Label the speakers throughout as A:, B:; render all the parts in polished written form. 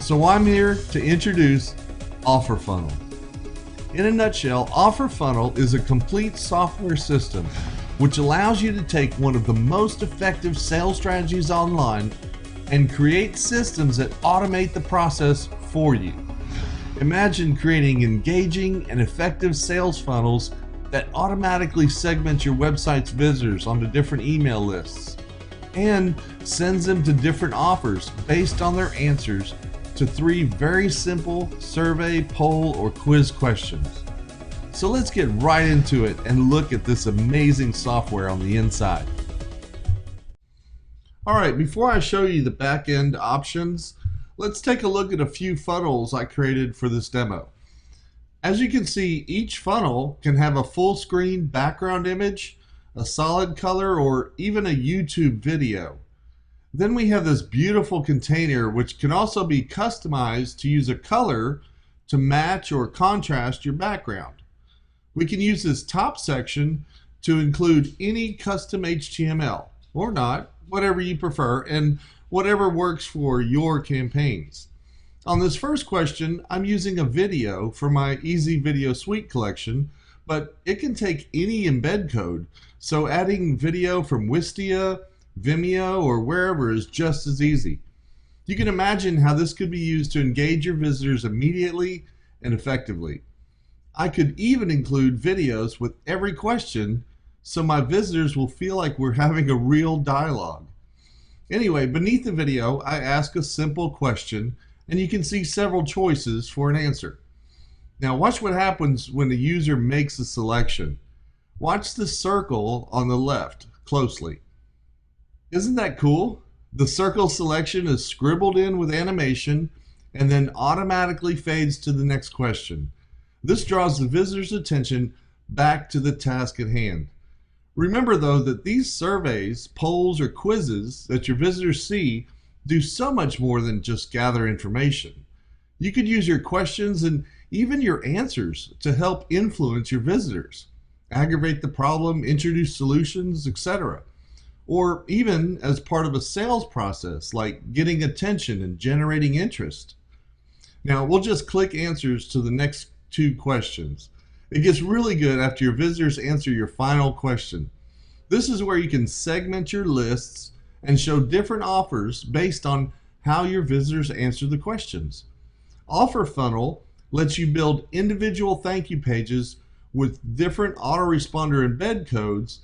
A: So I'm here to introduce OfferFunnel. In a nutshell, OfferFunnel is a complete software system which allows you to take one of the most effective sales strategies online and create systems that automate the process for you. Imagine creating engaging and effective sales funnels that automatically segment your website's visitors onto different email lists and sends them to different offers based on their answers to 3 very simple survey, poll, or quiz questions. So let's get right into it and look at this amazing software on the inside. Alright, before I show you the back-end options, let's take a look at a few funnels I created for this demo. As you can see, each funnel can have a full screen background image, a solid color, or even a YouTube video. Then we have this beautiful container which can also be customized to use a color to match or contrast your background. We can use this top section to include any custom HTML, or not, whatever you prefer, and whatever works for your campaigns. On this first question, I'm using a video for my Easy Video Suite collection, but it can take any embed code, so adding video from Wistia, Vimeo, or wherever is just as easy. You can imagine how this could be used to engage your visitors immediately and effectively. I could even include videos with every question so my visitors will feel like we're having a real dialogue. Anyway, beneath the video, I ask a simple question and you can see several choices for an answer. Now watch what happens when the user makes a selection. Watch the circle on the left closely. Isn't that cool? The circle selection is scribbled in with animation and then automatically fades to the next question. This draws the visitor's attention back to the task at hand. Remember though that these surveys, polls, or quizzes that your visitors see do so much more than just gather information. You could use your questions and even your answers to help influence your visitors, aggravate the problem, introduce solutions, etc. Or even as part of a sales process like getting attention and generating interest. Now we'll just click answers to the next 2 questions. It gets really good after your visitors answer your final question. This is where you can segment your lists and show different offers based on how your visitors answer the questions. OfferFunnel lets you build individual thank you pages with different autoresponder embed codes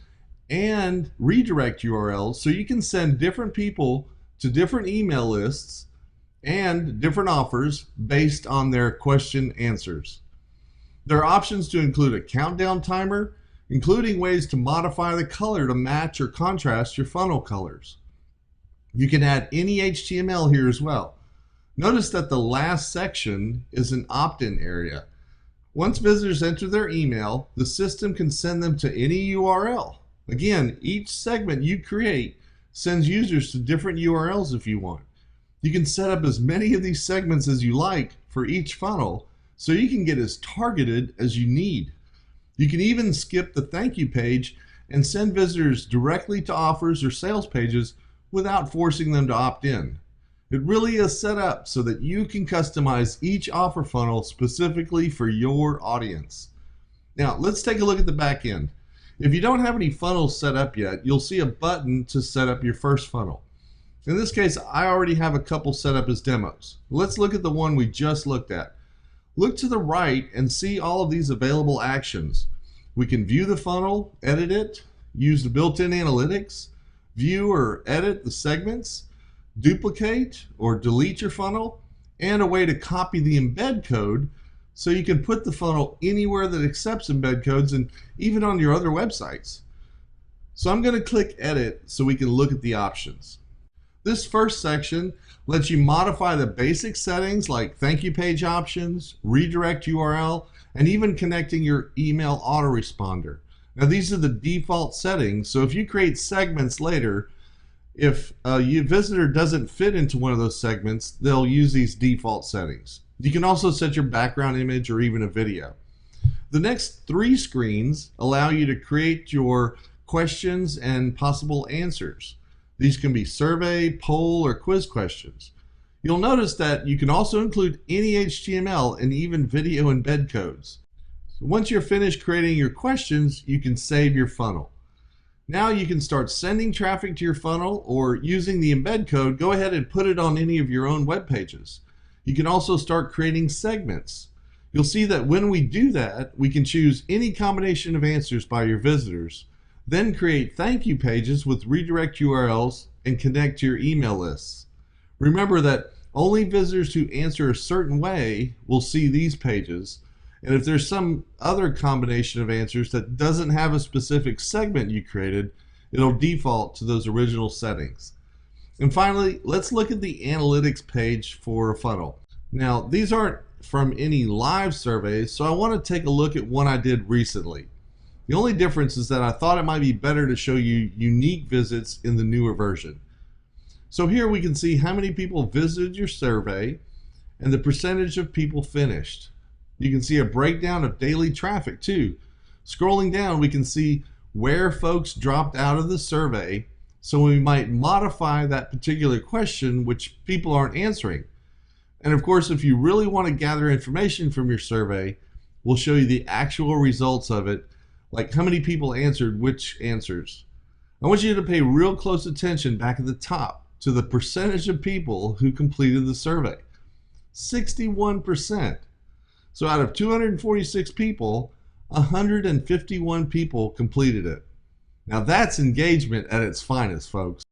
A: and redirect URLs so you can send different people to different email lists and different offers based on their question answers. There are options to include a countdown timer, including ways to modify the color to match or contrast your funnel colors. You can add any HTML here as well. Notice that the last section is an opt-in area. Once visitors enter their email, the system can send them to any URL. Again, each segment you create sends users to different URLs if you want. You can set up as many of these segments as you like for each funnel, so you can get as targeted as you need. You can even skip the thank you page and send visitors directly to offers or sales pages without forcing them to opt in. It really is set up so that you can customize each offer funnel specifically for your audience. Now let's take a look at the back end. If you don't have any funnels set up yet, you'll see a button to set up your first funnel. In this case, I already have a couple set up as demos. Let's look at the one we just looked at. Look to the right and see all of these available actions. We can view the funnel, edit it, use the built-in analytics, view or edit the segments, duplicate or delete your funnel, and a way to copy the embed code so you can put the funnel anywhere that accepts embed codes and even on your other websites. So I'm going to click edit so we can look at the options. This first section lets you modify the basic settings like thank you page options, redirect URL, and even connecting your email autoresponder. Now these are the default settings, so if you create segments later, if your visitor doesn't fit into one of those segments, they'll use these default settings. You can also set your background image or even a video. The next 3 screens allow you to create your questions and possible answers. These can be survey, poll, or quiz questions. You'll notice that you can also include any HTML and even video embed codes. So once you're finished creating your questions, you can save your funnel. Now you can start sending traffic to your funnel, or using the embed code, go ahead and put it on any of your own web pages. You can also start creating segments. You'll see that when we do that, we can choose any combination of answers by your visitors, then create thank you pages with redirect URLs and connect to your email lists. Remember that only visitors who answer a certain way will see these pages, and if there's some other combination of answers that doesn't have a specific segment you created, it'll default to those original settings. And finally, let's look at the analytics page for a funnel. Now, these aren't from any live surveys, so I want to take a look at one I did recently. The only difference is that I thought it might be better to show you unique visits in the newer version. So here we can see how many people visited your survey and the percentage of people finished. You can see a breakdown of daily traffic too. Scrolling down, we can see where folks dropped out of the survey, so we might modify that particular question which people aren't answering. And of course, if you really want to gather information from your survey, we'll show you the actual results of it, like how many people answered which answers. I want you to pay real close attention back at the top to the percentage of people who completed the survey. 61%. So out of 246 people, 151 people completed it. Now that's engagement at its finest, folks.